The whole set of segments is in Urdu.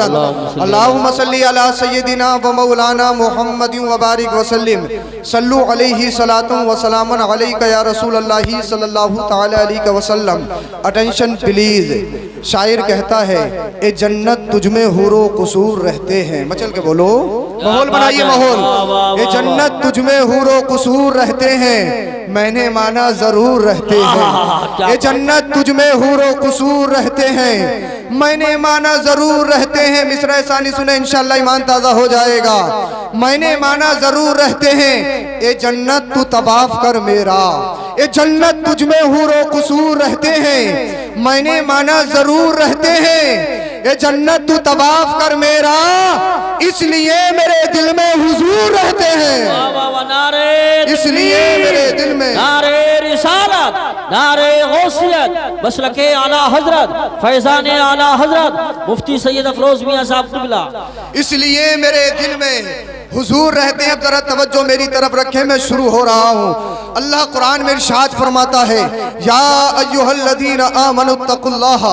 اللہم صلی علی سیدنا و مولانا محمد و بارک وسلم صلو علیہ صلاۃ و سلام علیکہ یا رسول اللہ صلی اللہ تعالی علیہ وسلم. Attention plays. شاعر کہتا ہے اے جنت تجھ میں حور و قصور رہتے ہیں. مچل کے بولو, ماحول بنائیے ماحول. اے جنت تجھ میں حور و قصور رہتے ہیں, میں نے مانا ضرور رہتے ہیں. اے جنت تجھ میں حور و قصور رہتے ہیں, میں نے مانا ضرور رہتے ہیں. مصرع ثانی سنیں انشاءاللہ ایمان تازہ ہو جائے گا. میں نے مانا ضرور رہتے ہیں, اے جنت تو طواف کر میرا. اے جنت تجھ میں حور و قصور رہتے ہیں, میں نے مانا ضرور رہتے ہیں. اے جنت تو طواف کر میرا, اس لیے میرے دل میں حضور رہتے ہیں. اس لیے میرے دل میں نعرے رسالت, نعرے غوثیت, مسلک اعلی حضرت, فیضان اعلی حضرت مفتی سید افروز میاں صاحب قبلہ. اس لیے میرے دل میں حضور رہتے ہیں. اب ذرا توجہ میری طرف رکھیں, میں شروع ہو رہا ہوں. اللہ قرآن میں ارشاد فرماتا ہے یا ایھا الذین آمنوا اتقوا اللہ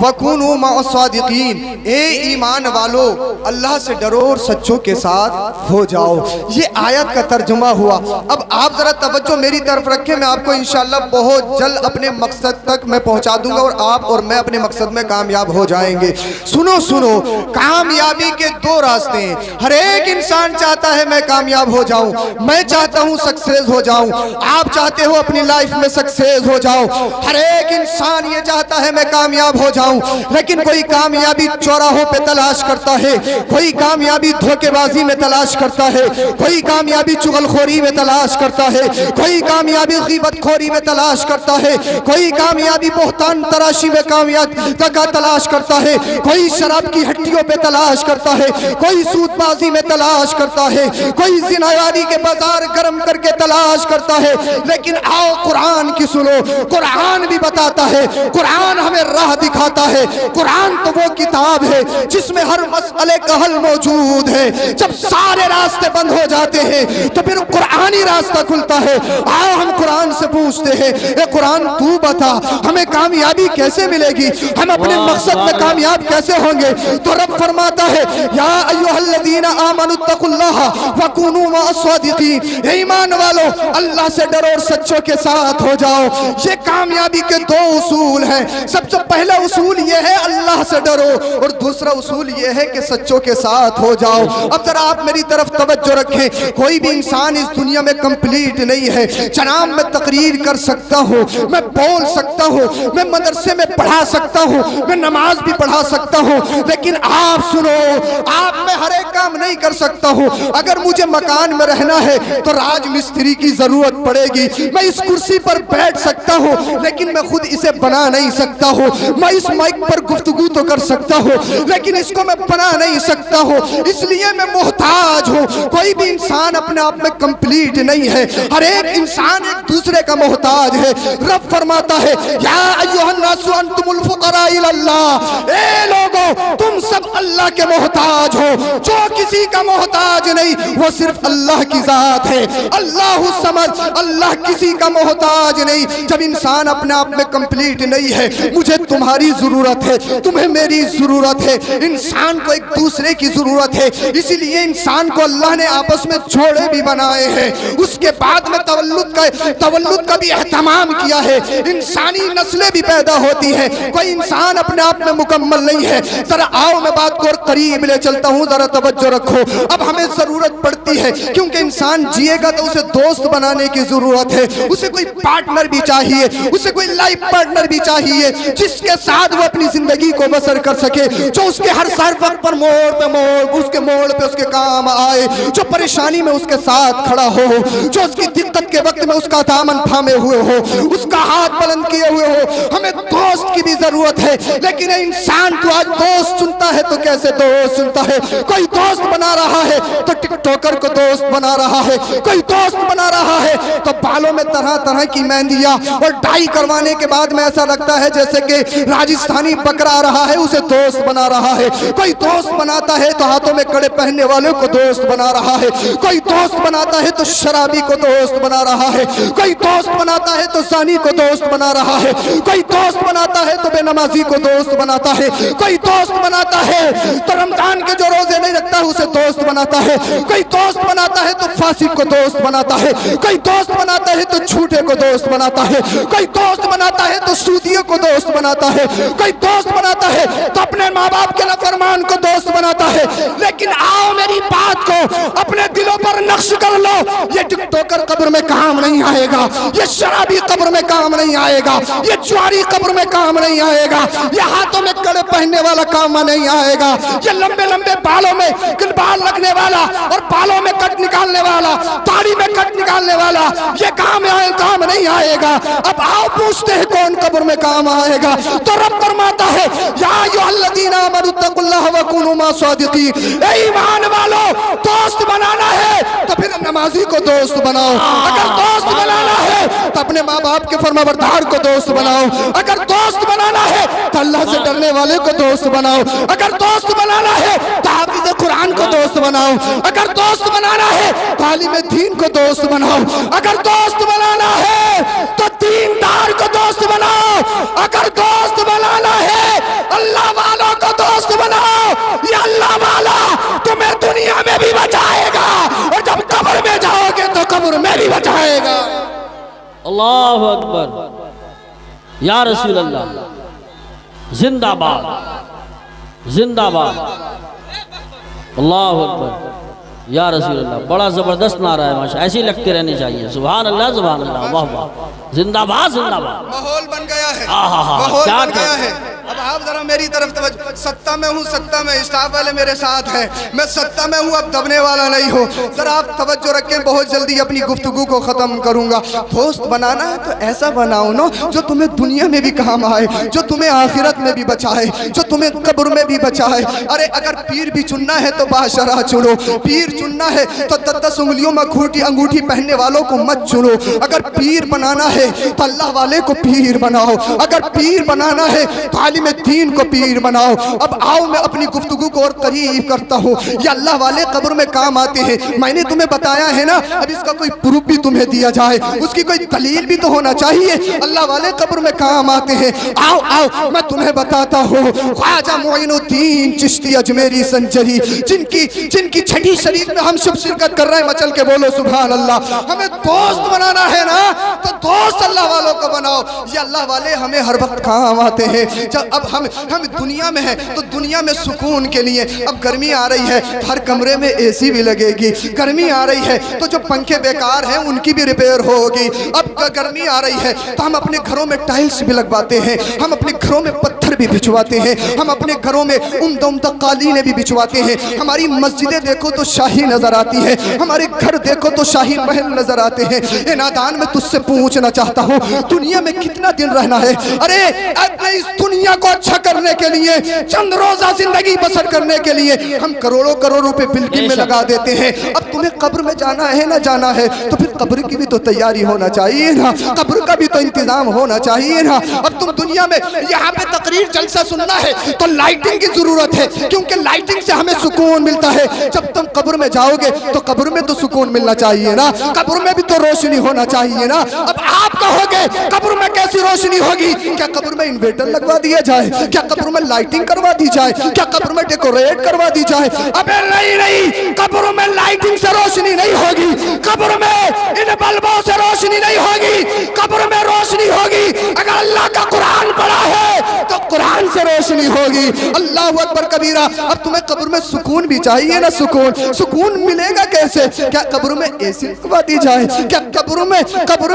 وکونوا مع الصادقین. اے ایمان والو, اللہ سے ڈرو اور سچوں کے ساتھ ہو جاؤ. یہ آیت کا ترجمہ ہوا. اب آپ ذرا توجہ میری طرف رکھیں, میں آپ کو انشاءاللہ بہت جلد اپنے مقصد تک میں پہنچا دوں گا, اور آپ اور میں اپنے مقصد میں کامیاب ہو جائیں گے. سنو سنو, کامیابی کے دو راستے ہیں. ہر ایک انسان چاہتا ہے میں کامیاب ہو جاؤں, میں چاہتا ہوں سکسیس ہو جاؤں, آپ چاہتے ہو اپنی لائف میں سکسیس ہو جاؤ. ہر ایک انسان یہ چاہتا ہے میں کامیاب ہو جاؤں, لیکن کوئی کامیابی چوراہوں پہ تلاش کرتا ہے, کوئی کامیابی دھوکے بازی میں تلاش کرتا ہے, کوئی کامیابی چغل خوری میں تلاش کرتا ہے, کوئی کامیابی غیبت خوری میں تلاش کرتا ہے, کوئی کامیابی بہتان تراشی میں کامیابی کا تلاش کرتا ہے, کوئی شراب کی ہٹیوں پہ تلاش کرتا ہے, کوئی سود بازی میں تلاش کرتا ہے, کوئی زنایاری کے بازار گرم کر کے تلاش کرتا ہے. لیکن آؤ قرآن کی سنو, قرآن بھی بتاتا ہے, قرآن ہمیں راہ دکھاتا ہے. قرآن تو وہ کتاب ہے جس میں ہر مسئلے کا حل موجود ہے. جب سارے راستے بند ہو جاتے ہیں تو پھر قرآنی راستہ کھلتا ہے. آؤ ہم قرآن سے پوچھتے ہیں, اے قرآن تو بتا ہمیں کامیابی کیسے ملے گی, ہم اپنے مقصد میں کامیاب کیسے ہوں گے. تو رب فرماتا ہے یا ایھا الذین آمنوا اتقوا اللہ وکونوا مع الصادقین. ایمان والو, اللہ سے ڈرو اور سچوں کے ساتھ ہو جاؤ. یہ کامیابی کے دو اصول ہیں. سب سے پہلا اصول یہ ہے اللہ سے ڈرو, اور دوسرا اصول یہ ہے کہ سچوں کے ساتھ ہو جاؤ. اب ذرا آپ میری طرف توجہ رکھیں. کوئی بھی انسان اس دنیا میں کمپلیٹ نہیں ہے. جناب میں تقریر کر سکتا ہوں, میں بول سکتا ہوں, میں مدرسے میں پڑھا سکتا ہوں, میں نماز بھی پڑھا سکتا ہوں, لیکن آپ سنو, آپ میں ہر ایک کام نہیں کر سکتا ہوں. اگر مجھے مکان میں رہنا ہے تو راج مستری کی ضرورت پڑے گی. میں اس کرسی پر بیٹھ سکتا ہوں, لیکن میں خود اسے بنا نہیں سکتا ہوں. میں اس مائک پر گفتگو تو کر سکتا ہوں, لیکن اس کو میں بنا نہیں سکتا ہوں. اس لیے میں محتاج ہوں. کوئی بھی انسان اپنے آپ میں کمپلیٹ نہیں ہے. ہر ایک انسان ایک دوسرے کا محتاج ہے. رب فرماتا ہے یا ایھا الناس انتم الفقراء الی اللہ. اے لوگو, تم سب اللہ کے محتاج ہو. جو کسی کا محتاج نہیں وہ صرف اللہ کی ذات ہے. اللہ الصمد, اللہ کسی کا محتاج نہیں. جب انسان اپنے آپ میں کمپلیٹ نہیں ہے, مجھے تمہاری ضرورت ہے, تمہیں میری ضرورت ہے. انسان کو ایک دوسرے کی ضرورت ہے. اسی لیے انسان کو اللہ نے آپس میں جوڑے بھی بنائے ہیں. اس کے بعد میں تولد کا بھی اہتمام کیا ہے. انسانی نسلیں بھی پیدا ہوتی ہیں. کوئی انسان اپنے آپ میں مکمل نہیں ہے. ذرا آؤ میں بات کو اور قریب لے چلتا ہوں, ذرا توجہ رکھو. اب ہمیں ضرورت پڑتی ہے, کیونکہ انسان جیے گا تو اسے دوست بنانے کی ضرورت ہے. اسے کوئی پارٹنر بھی چاہیے, اسے کوئی لائف پارٹنر بھی چاہیے, جس کے ساتھ وہ اپنی زندگی کو بسر کر سکے, جو اس کے ہر وقت پر موڑ پہ موڑ, اس کے موڑ پہ اس کے کام آئے, جو پریشانی میں اس کے ساتھ کھڑا ہو, جو اس کی دقت کے وقت میں اس کا دامن تھامے ہوئے ہو, اس کا ہاتھ بلند کیے ہوئے ہو. ہمیں دوست کی بھی ضرورت ہے. لیکن انسان تو آج دوست چنتا ہے تو کیسے دوست چنتا ہے. کوئی دوست بنا رہا ہے تو ٹک ٹاکر کو دوست بنا رہا ہے, کوئی دوست بنا رہا ہے تو بالوں میں طرح طرح کی مہندیاں اور ڈائی کروانے کے بعد میں ایسا لگتا ہے جیسے کہ راجستھانی بکرا آ رہا ہے, اسے دوست بنا رہا ہے. کوئی دوست بناتا ہے تو ہاتھوں میں کڑے پہننے والوں کو دوست بنا رہا ہے. کوئی دوست بناتا ہے تو شرابی کو دوست بنا رہا ہے. کوئی دوست بناتا ہے تو زانی کو دوست بنا رہا ہے. کوئی دوست بناتا ہے تو بے نمازی کو دوست بناتا ہے. کوئی دوست بناتا ہے تو رمضان ہے اسے دوست بناتا ہے. کوئی دوست بناتا ہے تو فاسق کو دوست بناتا ہے, کوئی دوست بناتا ہے تو جھوٹے کو دوست بناتا ہے, کوئی دوست بناتا ہے تو سودیوں کو دوست بناتا ہے, کوئی دوست بناتا ہے تو اپنے ماں باپ کے نافرمان کو دوست بناتا ہے. لیکن آؤ میری بات کو اپنے دلوں پر نقش کر لو, یہ ٹک ٹوکر قبر میں کام نہیں آئے گا, یہ شرابی قبر میں کام نہیں آئے گا, یہ جواری قبر میں کام نہیں آئے گا, یہ ہاتھوں میں کڑے پہننے والا کام نہیں آئے گا, یہ لمبے لمبے بالوں میں بال لگنے والا اور بالوں میں کٹ نکالنے والا, داڑھی میں کٹ نکالنے والا, یہ کام نہیں آئے گا. اب آؤ پوچھتے ہیں کون قبر میں کام آئے گا. تو رب فرماتا ہے یا ایھا الذین آمنوا اتقوا اللہ وکونوا مع الصادقین, اے ایمان والو دوست بنانا ہے تو پھر نمازی کو دوست بناؤ, اگر دوست بنانا ہے تو اپنے ماں باپ کے فرمانبردار کو دوست بناؤ, اگر دوست بنانا ہے تو اللہ سے ڈرنے والے کو دوست بناؤ, اگر دوست بنانا ہے تو حافظ قرآن کو دوست بناؤ, اگر دوست بنانا ہے تو عالم دین کو دوست بناؤ, اگر دوست بنانا ہے تو دیندار کو دوست بناؤ, اگر دوست بنانا ہے اللہ والوں کو دوست بناؤ. یہ اللہ والا تمہیں دنیا میں بھی بچائے گا اور جب قبر میں جاؤ گے تو قبر میں بھی بچائے گا. اللہ اکبر, یا رسول اللہ, زندہ باد, زندہ باد, اللہ اکبر, یا رسول اللہ. بڑا زبردست نعرہ ہے ماشاءاللہ, ایسی لگتے رہنی چاہیے. سبحان اللہ, سبحان اللہ, واہ واہ, زندہ باد, زندہ باد. ماحول بن گیا ہے, ماحول بن گیا ہے. اب آپ ذرا میری طرف توجہ, ستا میں ہوں, ستا میں, اسٹاف والے میرے ساتھ ہیں, میں ستا میں ہوں, اب دبنے والا نہیں ہوں. ذرا آپ توجہ رکھیں, بہت جلدی اپنی گفتگو کو ختم کروں گا. دوست بنانا ہے تو ایسا بناؤ نا جو تمہیں دنیا میں بھی کام آئے, جو تمہیں آخرت میں بھی بچائے, جو تمہیں قبر میں بھی بچائے. ارے اگر پیر بھی چننا ہے تو باشرہ چنو, پیر چننا ہے تو 10 انگلیوں میں انگوٹھی پہننے والوں کو مت چنو. اگر پیر بنانا ہے تو اللہ والے کو پیر بناؤ, اگر پیر بنانا ہے تو عالم دین کو پیر بناؤ. اب آؤ میں اپنی گفتگو کو اور قریب کرتا ہوں. یہ اللہ والے قبر میں کام آتے ہیں, میں نے تمہیں بتایا ہے نا, اب اس کا کوئی پروف بھی تمہیں دیا جائے, اس کی کوئی دلیل بھی تو ہونا چاہیے. اللہ والے قبر میں کام آتے ہیں. آؤ آؤ میں تمہیں بتاتا ہوں. خواجہ معین الدین چشتی اجمیری سنجری, جن کی چھٹی شریف میں ہم شب شرکت کر رہے ہیں, مچل کے بولو سبحان اللہ. ہمیں دوست بنانا ہے نا تو دوست اللہ والوں کو بناؤ. یہ اللہ والے ہمیں ہر وقت کام آتے ہیں. اب ہم دنیا میں ہیں تو دنیا میں سکون کے لیے, اب گرمی آ رہی ہے ہر کمرے میں اے سی بھی لگے گی, گرمی آ رہی ہے تو جو پنکھے بیکار ہیں ان کی بھی ریپیئر ہوگی. اب گرمی آ رہی ہے تو ہم اپنے گھروں میں ٹائلز بھی لگواتے ہیں, ہم اپنے گھروں میں پتھر بھی بچھواتے ہیں, ہم اپنے گھروں میں عمدہ قالینیں بھی بچھواتے ہیں. ہماری مسجدیں دیکھو تو شاہی نظر آتی ہے, ہمارے گھر دیکھو تو شاہی محل نظر آتے ہیں. اے نادان, میں تجھ سے پوچھنا چاہتا ہوں دنیا میں کتنا دن رہنا ہے؟ ارے اس دنیا کو اچھا کرنے کے لیے, چند روزہ زندگی بسر کرنے کے لیے ہم کروڑوں کروڑ روپے بلڈنگ میں لگا دیتے ہیں. اب تمہیں قبر میں جانا ہے نہ جانا ہے تو پھر قبر کی بھی تو تیاری ہونا چاہیے نا, قبر کا بھی تو انتظام ہونا چاہیے نا. اب تم دنیا میں یہاں پہ تقریر جلسہ سننا ہے تو لائٹنگ کی ضرورت ہے, کیونکہ لائٹنگ سے ہمیں سکون ملتا ہے. جب تم قبر میں جاؤ گے تو قبر میں تو سکون ملنا چاہیے نا, قبر میں بھی تو روشنی ہونا چاہیے نا. اب آپ کہو گے قبر میں کیسی روشنی ہوگی؟ کیا قبر میں انویٹر لگوا دیا جائے, کیا قبر میں لائٹنگ کروا دی جائے, کیا قبر میں ڈیکوریٹ کروا دی جائے؟ ابے نہیں, قبر میں لائٹنگ سے روشنی نہیں ہوگی, قبر میں ان بلبوں سے روشنی نہیں ہوگی, قبر میں روشنی ہوگی اگر اللہ کا قرآن پڑھا ہے تو قرآن سے روشنی ہوگی. اللہ اکبر کبیرہ. اب تمہیں قبر میں سکون بھی چاہیے نا, سکون ملے گا کیسے؟ کیا قبر میں اے سی لگوا دی جائے, کیا قبر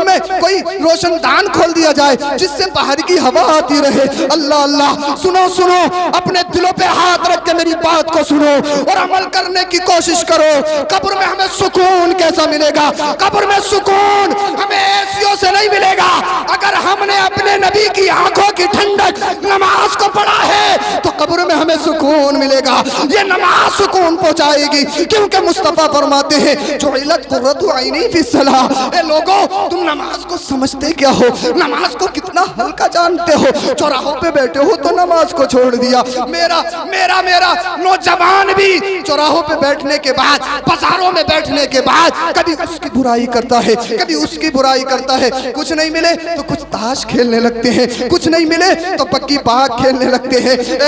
میں کوئی روشن دان کھول دیا جائے جس سے باہر کی ہوا آتی رہے؟ اللہ اللہ, سنو, اپنے دلوں پہ ہاتھ رکھ کے میری بات کو سنو اور عمل کرنے کی کوشش کرو. قبر میں ہمیں سکون کیسا ملے گا؟ قبر میں سکون ہمیں ایسیوں سے نہیں ملے گا. اگر ہم نے اپنے نبی کی آنکھوں کی ٹھنڈک نماز کو پڑھا ہے تو قبر میں ہمیں سکون ملے گا. یہ نماز سکون پہنچائے گی, کیونکہ مصطفیٰ فرماتے ہیں جعلت قرۃ عینی فی الصلاۃ. اے لوگو, تم نماز کو سمجھتے کیا ہو؟ نماز کو کتنا ہلکا جانتے ہو؟ چوراہوں پہ بیٹھے ہو تو نماز کو چھوڑ دیا. میرا نوجوان بھی چوراہوں پہ بیٹھنے کے بعد, بازاروں میں بیٹھنے کے بعد کبھی اس کی برائی کرتا ہے, کبھی اس کی برائی کرتا ہے. کچھ نہیں ملے تو کچھ تاش کھیلنے لگتے ہیں, کچھ نہیں ملے تو پکی پاک کھیلنے لگتے ہیں.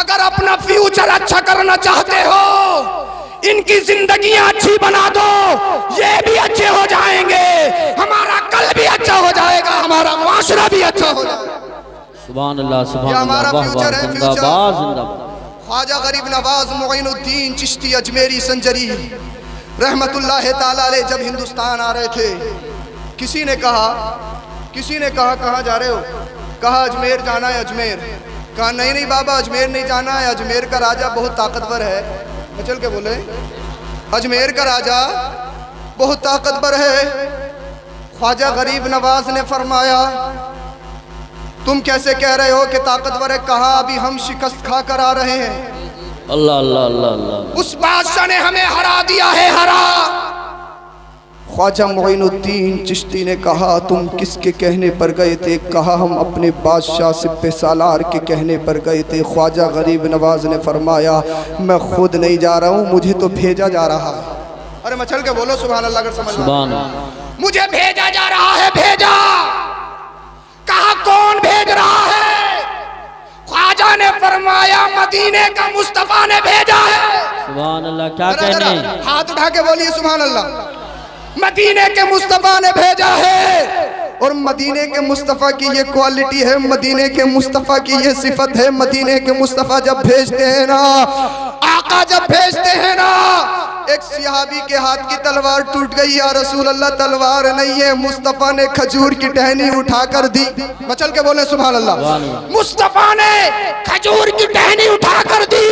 اگر اپنا فیوچر اچھا کرنا چاہتے ہو ان کی زندگیاں اچھی بنا دو، یہ بھی اچھے ہو جائیں گے، ہمارا کل بھی اچھا ہو جائے گا، ہمارا معاشرہ بھی اچھا ہو جائے گا۔ سبحان اللہ یہ سبحان ہمارا اللہ، واہ فیوچر واہ، ہے، زندہ فیوچر۔ باد زندہ باد۔ خواجہ غریب نواز معین الدین چشتی اجمیری سنجری رحمت اللہ تعالیٰ علیہ جب ہندوستان آ رہے تھے، کسی نے کہا کہاں جا رہے ہو؟ کہا اجمیر جانا ہے، اجمیر۔ کہا نہیں بابا اجمیر نہیں جانا ہے، اجمیر کا راجہ بہت طاقتور ہے۔ چل کے بولے اجمیر کا راجہ بہت طاقتور ہے۔ خواجہ غریب نواز نے فرمایا تم کیسے کہہ رہے ہو کہ طاقتور ہے؟ کہا ابھی ہم شکست کھا کر آ رہے ہیں، اللہ اللہ اللہ اللہ، اس بادشاہ نے ہمیں ہرا دیا ہے، ہرا۔ خواجہ معین الدین چشتی نے کہا تم کس کے کہنے پر گئے تھے؟ کہا ہم اپنے بادشاہ سپہ سالار کے کہنے پر گئے تھے۔ خواجہ غریب نواز نے فرمایا میں خود نہیں جا رہا ہوں، مجھے تو بھیجا جا رہا ہے۔ ارے مچل کے بولو سبحان اللہ اگر سمجھ سبحان اللہ، مجھے بھیجا جا رہا ہے، بھیجا۔ کہا کون بھیج رہا ہے؟ خواجہ نے فرمایا مدینے کا مصطفیٰ نے بھیجا ہے۔ سبحان اللہ، کیا ذرا کہنے، ہاتھ اٹھا کے بولیے سبحان اللہ۔ مدینے کے مصطفیٰ نے بھیجا ہے، اور مدینے کے مصطفیٰ کی یہ کوالٹی ہے، مدینے کے مصطفیٰ کی یہ صفت ہے۔ مدینے کے مصطفیٰ جب بھیجتے ہیں نا، آقا جب بھیجتے ہیں نا، ایک صحابی کے ہاتھ کی تلوار ٹوٹ گئی، یا رسول اللہ تلوار نہیں ہے، مصطفیٰ نے کھجور کی ٹہنی اٹھا کر دی۔ مچل کے بولے سبحان اللہ۔ مصطفیٰ نے کھجور کی ٹہنی اٹھا کر دی۔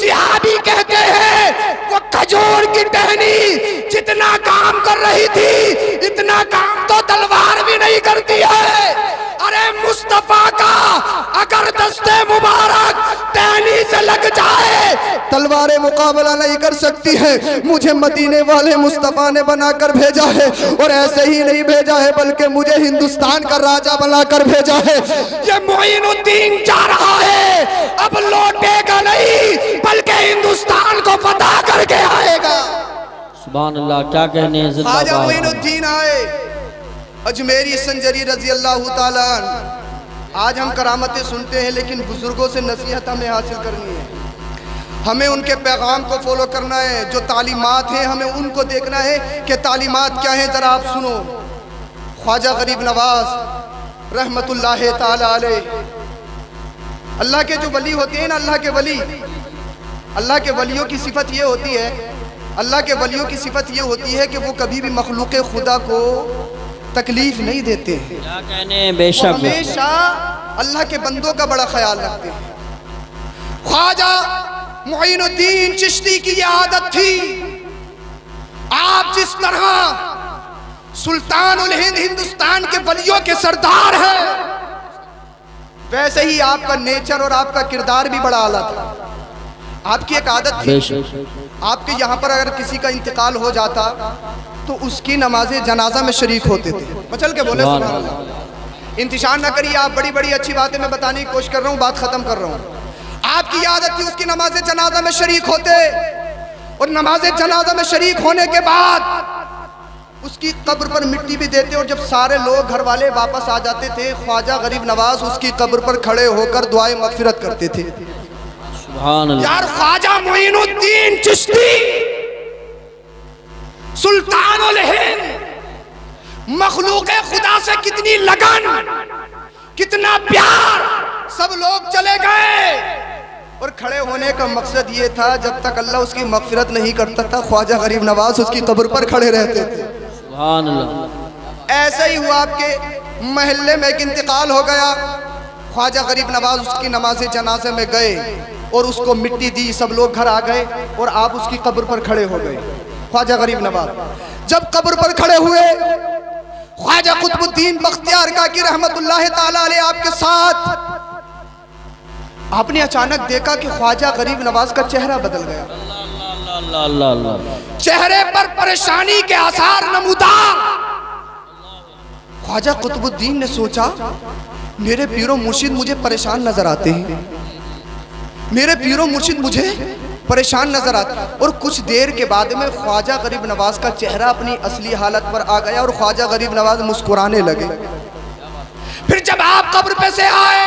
صحابی کہتے ہیں وہ کھجور کی ٹہنی جتنا کام کر رہی تھی اتنا کام تو تلوار بھی نہیں کرتی ہے۔ ارے مصطفیٰ کا اگر دستے مبارک ٹہنی سے لگ جائے تلواریں مقابلہ نہیں کر سکتی ہے۔ مجھے مدینے والے مصطفیٰ نے بنا کر بھیجا ہے، اور ایسے ہی نہیں بھیجا ہے بلکہ مجھے ہندوستان کا راجہ بنا کر بھیجا ہے۔ یہ معین الدین جا رہا ہے، اب لوٹے گا نہیں بلکہ ہندوستان کو فتح کر کے آئے گا۔ سبحان اللہ، کیا کہنے، زندہ خواجہ معین باد۔ الدین آئے، اجمیری سنجری رضی اللہ تعالیٰ عنہ۔ آج ہم کرامتیں سنتے ہیں لیکن بزرگوں سے نصیحت ہمیں حاصل کرنی ہے، ہمیں ان کے پیغام کو فالو کرنا ہے، جو تعلیمات ہیں ہمیں ان کو دیکھنا ہے کہ تعلیمات کیا ہیں۔ ذرا آپ سنو، خواجہ غریب نواز رحمت اللہ تعالیٰ علیہ، اللہ کے جو ولی ہوتے ہیں نا، اللہ کے ولیوں کی صفت یہ ہوتی ہے، اللہ کے ولیوں کی صفت یہ ہوتی ہے کہ وہ کبھی بھی مخلوق خدا کو تکلیف نہیں دیتے ہیں، کیا کہنے، بے وہ شک ہمیشہ اللہ کے بندوں کا بڑا خیال رکھتے ہیں۔ خواجہ معین الدین چشتی کی یہ عادت تھی، آپ جس طرح سلطان الہند ہندوستان کے ولیوں کے سردار ہیں، ویسے ہی آپ کا نیچر اور آپ کا کردار بھی بڑا اعلیٰ تھا۔ آپ کی ایک عادت بے تھی، شک، آپ کے یہاں پر اگر کسی کا انتقال ہو جاتا تو اس کی نماز جنازہ میں شریک ہوتے تھے۔ مچل کے بولے سبحان اللہ۔ انتشار نہ کریے، آپ بڑی بڑی اچھی باتیں میں بتانے کی کوشش کر رہا ہوں، بات ختم کر رہا ہوں۔ آپ کی عادت تھی اس کی نماز جنازہ میں شریک ہوتے، اور نماز جنازہ میں شریک ہونے کے بعد اس کی قبر پر مٹی بھی دیتے، اور جب سارے لوگ گھر والے واپس آ جاتے تھے، خواجہ غریب نواز اس کی قبر پر کھڑے ہو کر دعائے مغفرت کرتے تھے۔ سبحان اللہ، یار خواجہ معین الدین چشتی سلطان الہند، مخلوق خدا سے کتنی لگن، کتنا پیار، سب لوگ چلے گئے، اور کھڑے ہونے کا مقصد یہ تھا جب تک اللہ اس کی مغفرت نہیں کرتا تھا خواجہ غریب نواز اس کی قبر پر کھڑے رہتے تھے۔ سبحان اللہ، ایسا ہی ہوا آپ کے محلے میں ایک انتقال ہو گیا، خواجہ غریب نواز اس کی نماز جنازے میں گئے اور اس کو مٹی دی، سب لوگ گھر آ گئے اور آپ اس کی قبر پر کھڑے ہو گئے۔ خواجہ غریب نواز جب قبر پر کھڑے ہوئے، خواجہ قطب الدین بختیار کاکی رحمت اللہ تعالیٰ علیہ آپ کے ساتھ، آپ نے اچانک دیکھا کہ خواجہ غریب نواز کا چہرہ بدل گیا، اللہ اللہ اللہ، چہرے پر پریشانی کے آثار نمودار۔ خواجہ قطب الدین نے سوچا میرے پیر و مرشد مجھے پریشان نظر آتے ہیں، میرے پیر و مرشد مجھے پریشان نظر آتے ہیں، اور کچھ دیر کے بعد میں خواجہ غریب نواز کا چہرہ اپنی اصلی حالت پر آ گیا اور خواجہ غریب نواز مسکرانے لگے۔ پھر جب آپ قبر پہ سے آئے،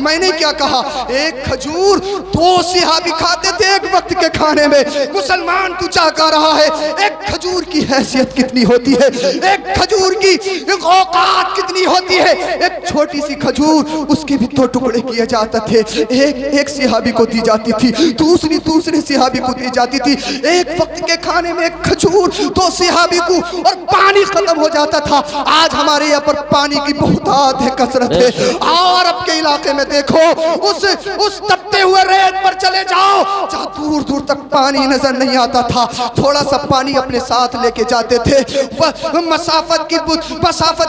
میں نے کیا کہا؟ ایک کھجور 2 صحابی کھاتے تھے ایک وقت کے کھانے میں. مسلمان تو چاہ رہا ہے ایک کھجور کی حیثیت کتنی ہوتی ہے, ایک کھجور کی اوقات کتنی ہوتی ہے. ایک چھوٹی سی کھجور, اس کے بھی 2 ٹکڑے کیے جاتے تھے. ایک صحابی کو دی جاتی تھی, دوسرے صحابی کو دی جاتی تھی. ایک وقت کے کھانے میں ایک کھجور 2 صحابی کو, اور پانی ختم ہو جاتا تھا. آج ہمارے یہاں پر پانی کی بہتات ہے, کثرت ہے. عرب کے علاقے میں دیکھو, اس تپتے ہوئے ریت پر چلے جاؤ جہاں دور دور تک پانی نظر نہیں آتا تھا. تھوڑا سا پانی اپنے ساتھ لے کے جاتے تھے. مسافت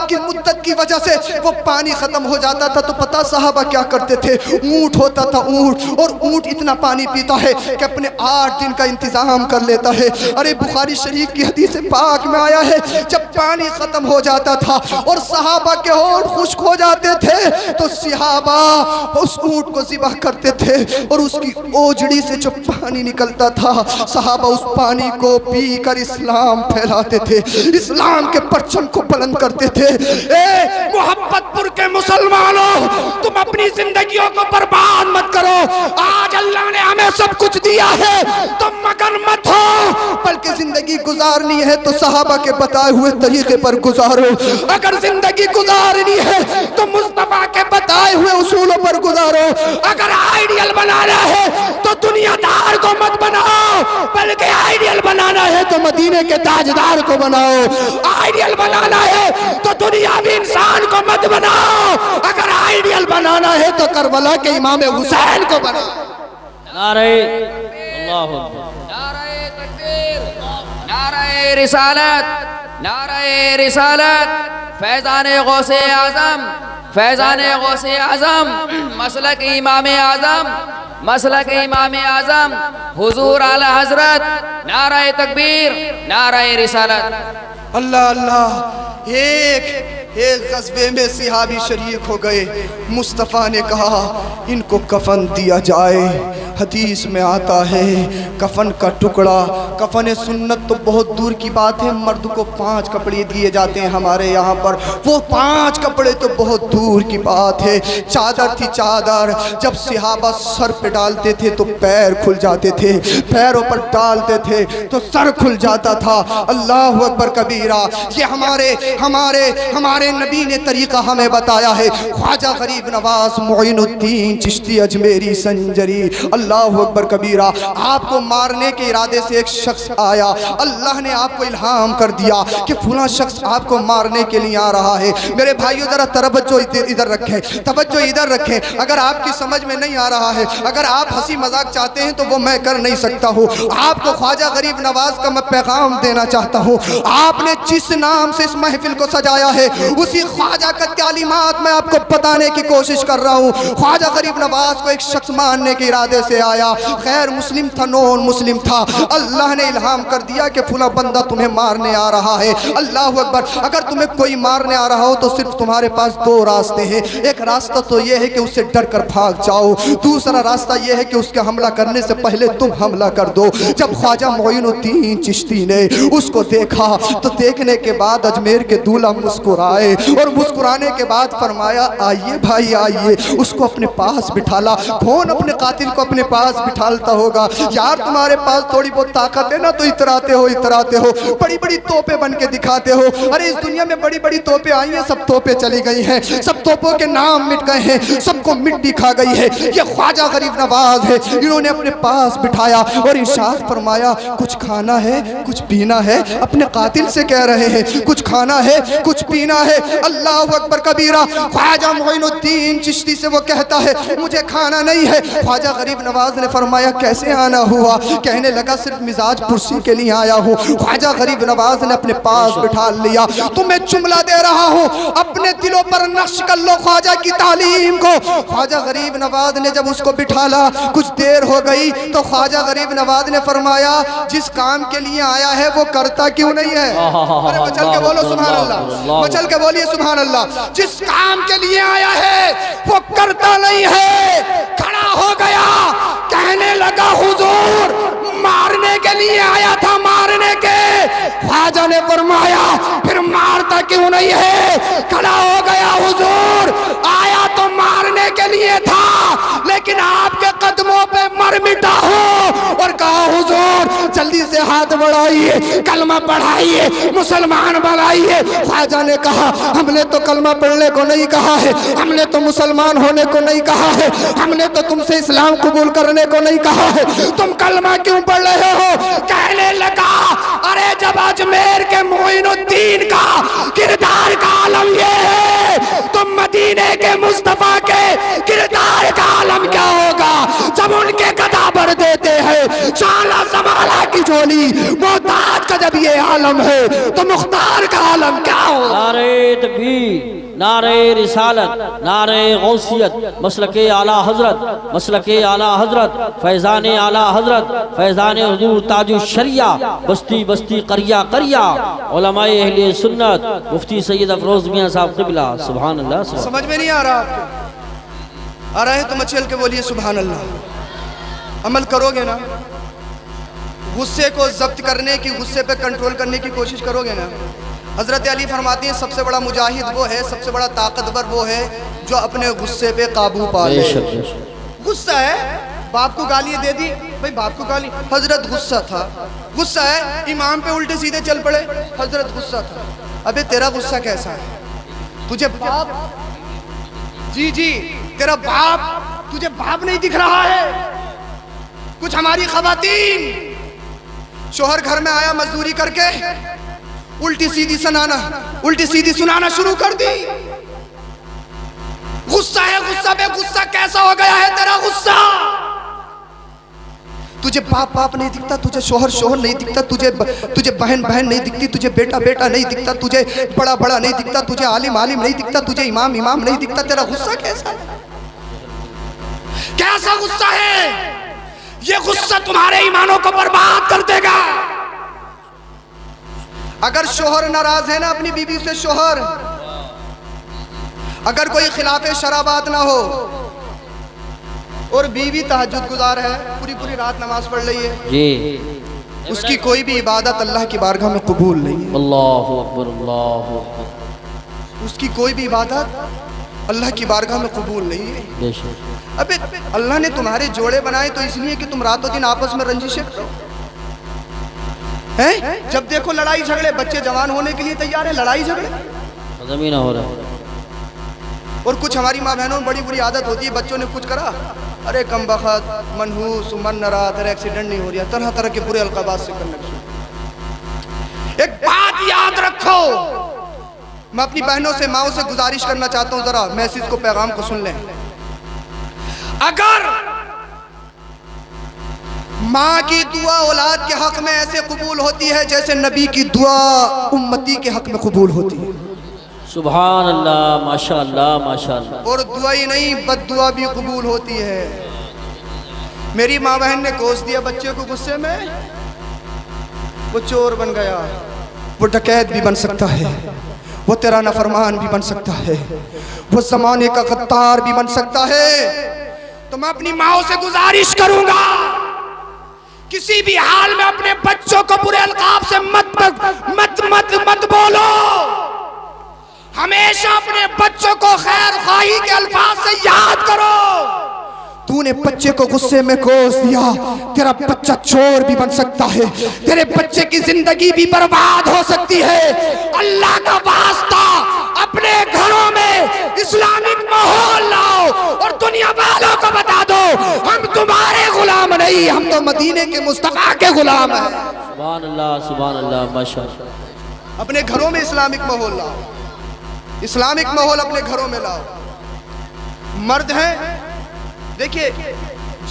کی مدت کی وجہ سے وہ پانی ختم ہو جاتا تھا تو پتہ صحابہ کیا کرتے تھے؟ اونٹ ہوتا تھا, اونٹ, اور اونٹ اتنا پانی پیتا ہے کہ اپنے 8 دن کا انتظام کر لیتا ہے. ارے بخاری شریف کی حدیث پاک میں آیا ہے جب پانی ختم ہو جاتا تھا اور صحابہ کے ہونٹ خشک ہو جاتے تھے تو صحابہ اس اونٹ کو ذبح کرتے تھے, اور اس کی اوجڑی سے جو پانی نکلتا تھا صحابہ اس پانی کو پی کر اسلام پھیلاتے تھے, اسلام کے پرچم کو بلند کرتے تھے. اے محبت پور کے مسلمانوں, تم اپنی زندگیوں کو برباد مت کرو. آج اللہ نے ہمیں سب کچھ دیا ہے, تم مگن مت ہو, بلکہ زندگی گزارنی ہے تو صحابہ کے بتائے ہوئے طریقے پر گزارو. اگر زندگی گزارنی ہے تو مصطفیٰ کے بتائے ہوئے اصولوں پر گزارو. اگر آئیڈیل بنانا ہے تو دنیا دار کو مت بناؤ, بلکہ آئیڈیل بنانا ہے تو مدینے کے تاجدار کو بناؤ. آئیڈیل بنانا ہے تو دنیاوی انسان کو مت بناؤ, اگر آئیڈیل بنانا ہے تو کربلا کے امام حسین کو بناؤ. نعرہ اللہ اکبر, نعرہ تکبیر, نعرہ رسالت, نعرہ رسالت, فیضان غوث اعظم, فیضان غوث اعظم, مسلک امام اعظم, مسلک امام اعظم, حضور اعلی حضرت. نعرہ تکبیر, نعرہ رسالت. اللہ اللہ, ایک غزوے میں صحابی شریک ہو گئے. مصطفیٰ نے کہا ان کو کفن دیا جائے. حدیث میں آتا ہے کفن کا ٹکڑا, کفن سنت تو بہت دور کی بات ہے, مرد کو 5 کپڑے دیے جاتے ہیں ہمارے یہاں پر, وہ 5 کپڑے تو بہت دور کی بات ہے. چادر تھی چادر, جب صحابہ سر پہ ڈالتے تھے تو پیر کھل جاتے تھے, پیروں پر ڈالتے تھے تو سر کھل جاتا تھا. اللہ اکبر کبیرہ, یہ ہمارے نبی نے طریقہ ہمیں بتایا ہے. خواجہ غریب نواز معین الدین چشتی اجمیری سنجری, اللہ اکبر کبیرہ, آپ کو مارنے کے ارادے سے ایک شخص آیا. اللہ نے آپ کو الہام کر دیا کہ فلاں شخص آپ کو مارنے کے لیے آ رہا ہے. میرے بھائیو ذرا توجہ ادھر رکھیں, توجہ ادھر رکھیں. اگر آپ کی سمجھ میں نہیں آ رہا ہے, اگر آپ ہنسی مذاق چاہتے ہیں تو وہ میں کر نہیں سکتا ہوں. آپ کو خواجہ غریب نواز کا میں پیغام دینا چاہتا ہوں. آپ نے جس نام سے اس محفل کو سجایا ہے اسی خواجہ کا تعلیمات میں آپ کو بتانے کی کوشش کر رہا ہوں. خواجہ غریب نواز کو ایک شخص ماننے کے ارادے سے آیا, غیر مسلم تھا, نون مسلم تھا. اللہ نے الہام کر دیا کہ فلاں بندہ تمہیں مارنے آ رہا ہے. اللہ اکبر, اگر تمہیں کوئی مارنے آ رہا ہو تو صرف تمہارے پاس 2 راستے ہیں. ایک راستہ تو یہ ہے کہ اس سے ڈر کر بھاگ جاؤ, دوسرا راستہ یہ ہے کہ اس کے حملہ کرنے سے پہلے تم حملہ کر دو. جب خواجہ معین الدین چشتی نے اس کو دیکھا تو دیکھنے کے بعد اجمیر کے دولہ مسکرائے, اور مسکرانے کے بعد فرمایا آئیے بھائی آئیے. اس کو اپنے پاس بٹھالا. کون اپنے قاتل کو اپنے پاس بٹھالتا ہوگا؟ یار تمہارے پاس تھوڑی بہت طاقت ہے نا تو اتراتے ہو, بڑی بڑی توپیں بن کے دکھاتے ہو. ارے اس دنیا میں بڑی بڑی توپیں آئی ہیں, سب توپیں چلی گئی ہیں, سب توپوں کے نام مٹ گئے ہیں, سب کو مٹی کھا گئی ہے. یہ خواجہ غریب نواز ہے, انہوں نے اپنے پاس بٹھایا اور ارشاد فرمایا کچھ کھانا ہے کچھ پینا ہے. اپنے قاتل سے کہہ رہے ہیں کچھ کھانا ہے کچھ پینا ہے. اللہ اکبر کبیرہ, خواجہ معین الدین چشتی سے وہ کہتا ہے مجھے کھانا نہیں ہے. خواجہ غریب نواز نے فرمایا کیسے آنا ہوا؟ کہنے لگا صرف مزاج پرسی کے لیے آیا ہوں. خواجہ غریب نواز نے اپنے پاس بٹھا لیا. تمہیں جملہ دے رہا ہوں, اپنے دلوں پر نقش کر لو خواجہ کی تعلیم کو. خواجہ غریب نواز نے جب اس کو بٹھالا, کچھ دیر ہو گئی تو خواجہ غریب نواز نے فرمایا جس کام کے لیے آیا ہے وہ کرتا کیوں نہیں ہے؟ ارے بچل کے بولو سبحان اللہ, بچل کے بولیے سبحان اللہ. جس کام کے لیے آیا ہے وہ کرتا نہیں ہے. کھڑا ہو گیا, کہنے لگا حضور مارنے کے لیے آیا تھا, مارنے کے. خواجہ نے فرمایا پھر مارتا کیوں نہیں ہے؟ کھڑا ہو گیا, حضور آیا تو مارنے کے لیے تھا لیکن آپ کے قدموں پہ مر مٹا ہوں، اور کہا حضور جلدی سے ہاتھ بڑھائیے، کلمہ پڑھائیے، مسلمان بنائیے۔ خواجہ نے کہا ہم نے تو کلمہ پڑھنے کو نہیں کہا ہے، ہم نے تو مسلمان ہونے کو نہیں کہا ہے، ہم نے تو تم سے اسلام قبول کرنے کو نہیں کہا ہے، تم کلمہ کیوں پڑھ رہے ہو؟ کہنے لگا ارے جب اجمیر کے معین الدین کا کردار کا عالم یہ ہے تو مدینے کے مصطفیٰ کے کردار کا عالم کیا ہوگا؟ جب ان کے گدا بھر دیتے ہیں چالا سمالا کی جھولی، محتاج کا جب یہ عالم ہے تو مختار کا عالم کیا ہوگا؟ نعرہ تکبیر، نعرہ رسالت، نعرہ غوثیت، مسلک اعلیٰ حضرت، مسلک اعلیٰ حضرت، فیضان اعلیٰ حضرت، فیضان حضور تاج الشریعہ، بستی بستی قریہ قریہ، علماء اہل سنت، مفتی سید افروز میاں صاحب قبلہ، سبحان اللہ سبحان سمجھ میں نہیں آ رہا آپ کے؟ آ رہا ہے تو مچھل کے بولیے سبحان اللہ۔ عمل کرو گے نا، غصے کو ضبط کرنے کی، غصے پہ کنٹرول کرنے کی کوشش کرو گے نا۔ حضرت علی فرماتے ہیں سب سے بڑا مجاہد وہ ہے، سب سے بڑا طاقتور وہ ہے جو اپنے غصے پہ قابو پا لے۔ بے شک بے شک۔ غصہ ہے، باپ کو گالی دے دی، بھئی باپ کو گالی، حضرت غصہ تھا۔ غصہ ہے، امام پہ الٹے سیدھے چل پڑے، حضرت غصہ تھا۔ ابے تیرا غصہ کیسا ہے؟ تجھے باپ، جی جی تیرا باپ، تجھے باپ نہیں دکھ رہا ہے؟ کچھ ہماری خواتین، شوہر گھر میں آیا مزدوری کر کے الٹی سیدھی سنانا شروع کر دی۔ غصہ ہے، غصہ پہ غصہ کیسا ہو گیا ہے تیرا غصہ؟ تجھے باپ باپ نہیں دکھتا، تجھے شوہر شوہر نہیں دکھتا، تجھے بہن بہن نہیں دکھتی، تجھے بیٹا بیٹا نہیں دکھتا، تجھے بڑا بڑا نہیں دکھتا، تجھے عالم عالم نہیں دکھتا، تجھے امام امام نہیں دکھتا، تیرا غصہ کیسا ہے؟ کیسا غصہ ہے؟ یہ غصہ تمہارے ایمانوں کو برباد کر دے گا۔ اگر شوہر ناراض ہے نا اپنی بیوی سے، شوہر اگر کوئی خلاف شرع بات نہ ہو اور بیوی تہجد گزار ہے، پوری پوری رات نماز پڑھ رہی ہے، جی، اس کی کوئی بھی عبادت اللہ کی بارگاہ میں قبول نہیں ہے۔ اللہ اکبر اللہ اکبر، اس کی کوئی بھی عبادت اللہ کی بارگاہ میں قبول نہیں ہے۔ بے شک۔ ابے اللہ نے تمہارے جوڑے بنائے تو اس لیے کہ تم رات و دن آپس میں رنجشیں کرو ہیں؟ جب دیکھو لڑائی جھگڑے، بچے جوان ہونے کے لیے تیار ہیں، لڑائی جھگڑے۔ ختم ہی نہ ہو رہا۔ اور کچھ ہماری ماں بہنوں میں بڑی بری عادت ہوتی ہے، بچوں نے کچھ کرا، ارے کم بخت، منحوس، من نہ رہا، تیرا ایکسیڈنٹ نہیں ہو رہا، طرح طرح کے برے القابات سے کرنے شروع۔ ایک بات یاد رکھو، میں اپنی بہنوں سے، ماؤں سے گزارش کرنا چاہتا ہوں، ذرا میسیج کو، پیغام کو سن لیں۔ اگر ماں کی دعا اولاد کے حق میں ایسے قبول ہوتی ہے جیسے نبی کی دعا امتی کے حق میں قبول ہوتی ہے، سبحان اللہ، ماشاءاللہ ماشاءاللہ۔ اور دعا ہی نہیں بد دعا بھی قبول ہوتی ہے۔ میری ماں بہن نے کوس دیا بچے کو غصے میں، وہ چور بن گیا، وہ ڈکیت بھی بن سکتا ہے، وہ تیرا نافرمان بھی بن سکتا ہے، وہ زمانے کا غدار بھی بن سکتا ہے۔ تو میں اپنی ماں سے گزارش کروں گا کسی بھی حال میں اپنے بچوں کو برے القاب سے مت بولو، ہمیشہ اپنے بچوں کو خیر خواہی کے الفاظ سے یاد کرو۔ تو نے بچے کو غصے میں کوس دیا، تیرا بچہ چور بھی بن سکتا ہے، تیرے بچے کی زندگی بھی برباد ہو سکتی ہے۔ اللہ کا واسطہ اپنے گھروں میں اسلامک ماحول لاؤ اور دنیا والوں کو بتا دو ہم تمہارے غلام نہیں، ہم تو مدینے کے مصطفیٰ کے غلام ہیں۔ سبحان اللہ ماشاءاللہ۔ اپنے گھروں میں اسلامک ماحول لاؤ، اسلامک ماحول اپنے گھروں میں لاؤ۔ مرد ہیں، دیکھیے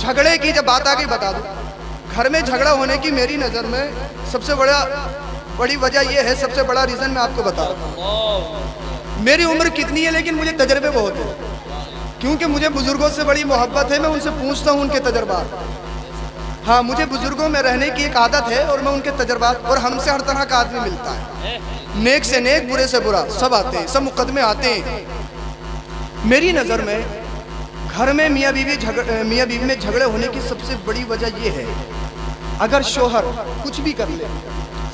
جھگڑے کی جب بات آ گئی بتا دو، گھر میں جھگڑا ہونے کی میری نظر میں سب سے بڑی وجہ یہ ہے، سب سے بڑا ریزن میں آپ کو بتا رہا ہوں۔ میری عمر کتنی ہے لیکن مجھے تجربے بہت ہیں، کیونکہ مجھے بزرگوں سے بڑی محبت ہے، میں ان سے پوچھتا ہوں ان کے تجربات۔ ہاں مجھے بزرگوں میں رہنے کی ایک عادت ہے اور میں ان کے تجربات، اور ہم سے ہر طرح کا آدمی ملتا ہے، نیک سے نیک، برے سے برا، سب آتے ہیں، سب مقدمے آتے ہیں۔ میری نظر میں گھر میں میاں بیوی میں جھگڑے ہونے کی سب سے بڑی وجہ یہ ہے، اگر شوہر کچھ بھی کر لے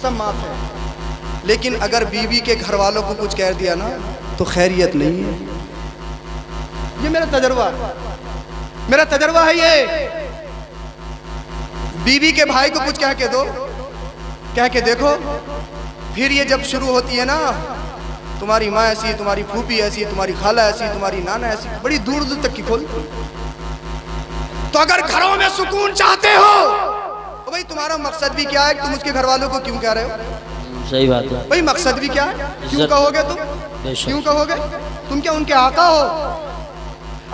سب معاف ہے، لیکن اگر بیوی کے گھر والوں کو کچھ کہہ دیا نا تو خیریت نہیں ہے۔ یہ میرا تجربہ ہے، میرا تجربہ ہے یہ۔ بیوی کے بھائی کو کچھ کہہ کے دو، کہہ کے دیکھو، پھر یہ جب شروع ہوتی ہے نا، تمہاری ماں ایسی، تمہاری پھوپھی ایسی، تمہاری خالہ ایسی، تمہاری نانا ایسی، بڑی دور دور تک کی کھول۔ تو اگر گھروں میں سکون چاہتے ہو تو بھئی تمہارا مقصد بھی کیا ہے؟ تم اس کے گھر والوں کو کیوں کہہ رہے ہو؟ صحیح بات ہے، بھئی مقصد بھی کیا ہے؟ کیوں کہو گے تم؟ بے شک۔ کیوں کہو گے؟ تم کیا ان کے آقا ہو؟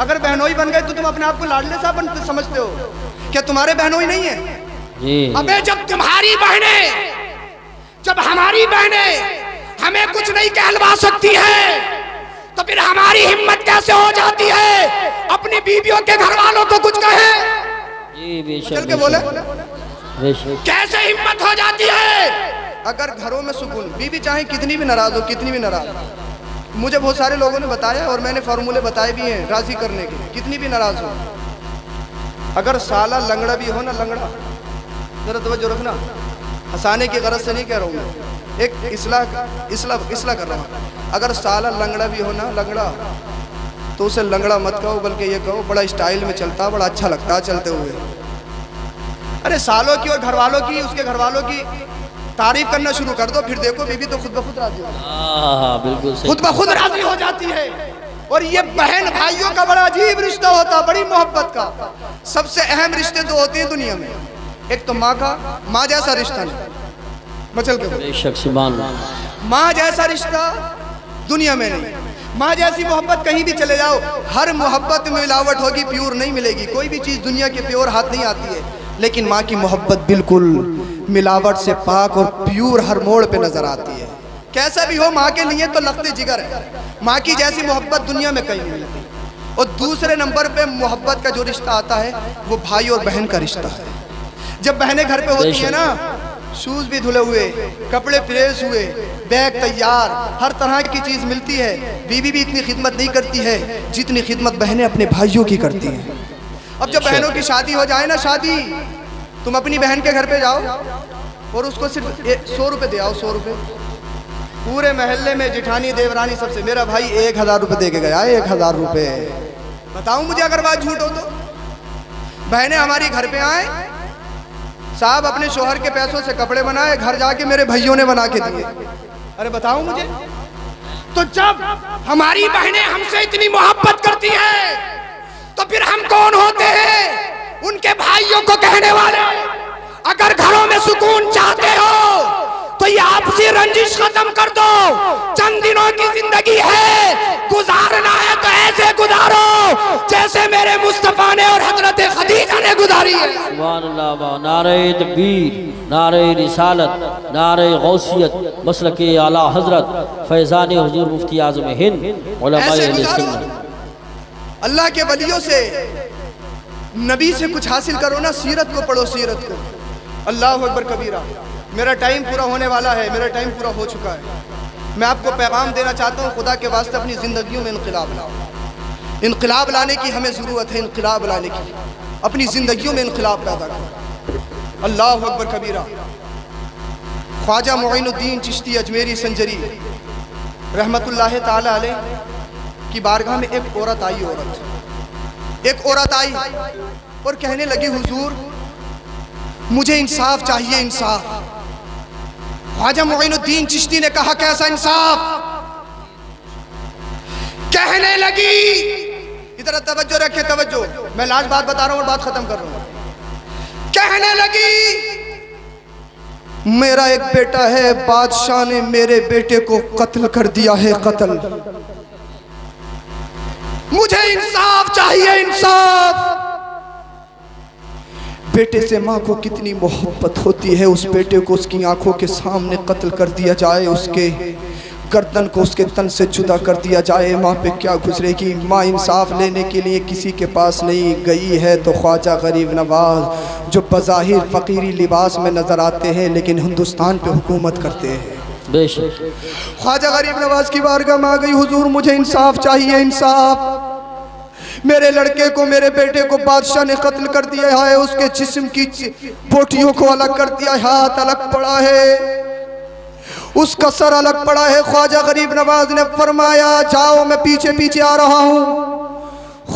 اگر بہنوئی بن گئے تو تم اپنے آپ کو لاڈلے صاحب سمجھتے ہو؟ کیا تمہارے بہنوئی نہیں ہیں؟ جی ابے جب تمہاری بہنیں، جب ہماری بہنیں ہمیں کچھ نہیں کہلوا سکتی ہے تو پھر ہماری ہمت کیسے ہو جاتی ہے اپنی بیویوں کے گھر والوں کو کچھ کہیں؟ جی بے چل شک کے بولے، بے شک۔ کیسے ہمت ہو جاتی ہے؟ اگر گھروں میں سکون، بیوی چاہے کتنی بھی ناراض ہو، کتنی بھی ناراض ہو، مجھے بہت سارے لوگوں نے بتایا اور میں نے فارمولے بتائے بھی ہیں راضی کرنے کے، کتنی بھی ناراض ہو، اگر سالہ لنگڑا بھی ہو نا، لنگڑا، ذرا توجہ رکھنا، ہنسانے کی غرض سے نہیں کہہ رہا ہوں میں، ایک اصلاح کر رہا ہوں، اگر سالہ لنگڑا بھی ہو نا، لنگڑا، تو اسے لنگڑا مت کہو، بلکہ یہ کہو بڑا اسٹائل میں چلتا، بڑا اچھا لگتا چلتے ہوئے۔ ارے سالوں کی اور گھر والوں کی، اس کے گھر والوں کی تعریف کرنا شروع کر دو، پھر دیکھو بیوی تو خود بخود راضی ہو جاتی ہے، ہاں بالکل صحیح، خود بخود راضی ہو جاتی ہے۔ اور یہ بہن بھائیوں کا بڑا عجیب رشتہ ہوتا، بڑی محبت کا۔ سب سے اہم رشتے دو ہوتے ہیں دنیا میں، ایک تو ماں کا، ماں جیسا رشتہ نہیں، مچل کے بے شک، سبحان اللہ۔ ماں جیسا رشتہ دنیا میں نہیں، ماں جیسی محبت کہیں بھی چلے جاؤ، ہر محبت میں ملاوٹ ہوگی، پیور نہیں ملے گی، کوئی بھی چیز دنیا کے پیور ہاتھ نہیں آتی ہے، لیکن ماں کی محبت بالکل ملاوٹ سے پاک اور پیور ہر موڑ پہ نظر آتی ہے۔ کیسا بھی ہو، ماں کے لیے تو لخت جگر ہے، ماں کی جیسی محبت دنیا میں کہیں نہیں ملتی۔ اور دوسرے نمبر پہ محبت کا جو رشتہ آتا ہے وہ بھائی اور بہن کا رشتہ ہے۔ جب بہنیں گھر پہ ہوتی ہیں نا، شوز بھی دھلے ہوئے، کپڑے پریس ہوئے، بیگ تیار، ہر طرح کی چیز ملتی ہے، بیوی بھی اتنی خدمت نہیں کرتی ہے جتنی خدمت بہنیں اپنے بھائیوں کی کرتی ہیں۔ اب جب بہنوں کی شادی ہو جائے نا، شادی، تم اپنی بہن کے گھر پہ جاؤ اور اس کو صرف 100 روپے دے آؤ، 100 روپے، پورے محلے میں جٹھانی دیورانی سب سے، میرا بھائی 1000 روپے دے کے گیا، 1000 روپے، بتاؤں مجھے اگر بات جھوٹ ہو تو؟ بہنیں ہماری گھر پہ آئیں، صاحب اپنے شوہر کے پیسوں سے کپڑے بنائے، گھر جا کے میرے بھائیوں نے بنا کے دیے، ارے بتاؤں مجھے؟ تو جب ہماری بہنیں ہم سے اتنی محبت کرتی ہیں تو پھر ہم کون ہوتے ہیں ان کے بھائیوں کو کہنے والے؟ اگر گھروں میں سکون چاہتے ہو تو یہ آپسی رنجش ختم کر دو، چند دنوں کی زندگی ہے، گزارنا ہے تو ایسے گزارو جیسے میرے مصطفیٰ نے اور حضرت خدیجہ نے گزاری ہے۔ سبحان اللہ، نعرہ تکبیر، نعرہ رسالت، نعرہ غوثیت، مسلک اعلیٰ حضرت فیضان حضور مفتی اعظم ہند علماء ایسے اہل گزارو، سنت۔ اللہ کے ولیوں سے، نبی سے کچھ حاصل کرو نا، سیرت کو پڑھو، سیرت کو۔ اللہ اکبر کبیرہ۔ میرا ٹائم پورا ہونے والا ہے، میرا ٹائم پورا ہو چکا ہے۔ میں آپ کو پیغام دینا چاہتا ہوں، خدا کے واسطے اپنی زندگیوں میں انقلاب لاؤ۔ انقلاب لانے کی ہمیں ضرورت ہے، انقلاب لانے کی، اپنی زندگیوں میں انقلاب پیدا کرو۔ اللہ اکبر کبیرہ۔ خواجہ معین الدین چشتی اجمیری سنجری رحمت اللہ تعالی علیہ کی بارگاہ میں ایک عورت آئی اور کہنے لگی، حضور مجھے انصاف چاہیے، انصاف۔ خواجہ معین الدین چشتی نے کہا، کیسا انصاف؟ کہنے لگی، ادھر توجہ رکھے، توجہ، میں لاج بات بتا رہا ہوں اور بات ختم کر رہا ہوں۔ کہنے لگی، میرا ایک بیٹا ہے، بادشاہ نے میرے بیٹے کو قتل کر دیا ہے، قتل، مجھے انصاف چاہیے، انصاف۔ بیٹے سے ماں کو کتنی محبت ہوتی ہے، اس بیٹے کو اس کی آنکھوں کے سامنے قتل کر دیا جائے، اس کے گردن کو اس کے تن سے جدا کر دیا جائے، ماں پہ کیا گزرے گی؟ ماں انصاف لینے کے لیے کسی کے پاس نہیں گئی ہے تو خواجہ غریب نواز، جو بظاہر فقیری لباس میں نظر آتے ہیں لیکن ہندوستان پہ حکومت کرتے ہیں، بے شک، خواجہ غریب نواز کی بارگاہ میں آ گئی، حضور مجھے انصاف چاہیے، انصاف۔ میرے لڑکے کو، میرے بیٹے کو بادشاہ نے قتل کر دیا ہے، اس کے جسم کی بوٹیوں کو الگ کر دیا ہے، ہاتھ الگ پڑا ہے، اس کا سر الگ پڑا ہے۔ خواجہ غریب نواز نے فرمایا، جاؤ میں پیچھے پیچھے آ رہا ہوں۔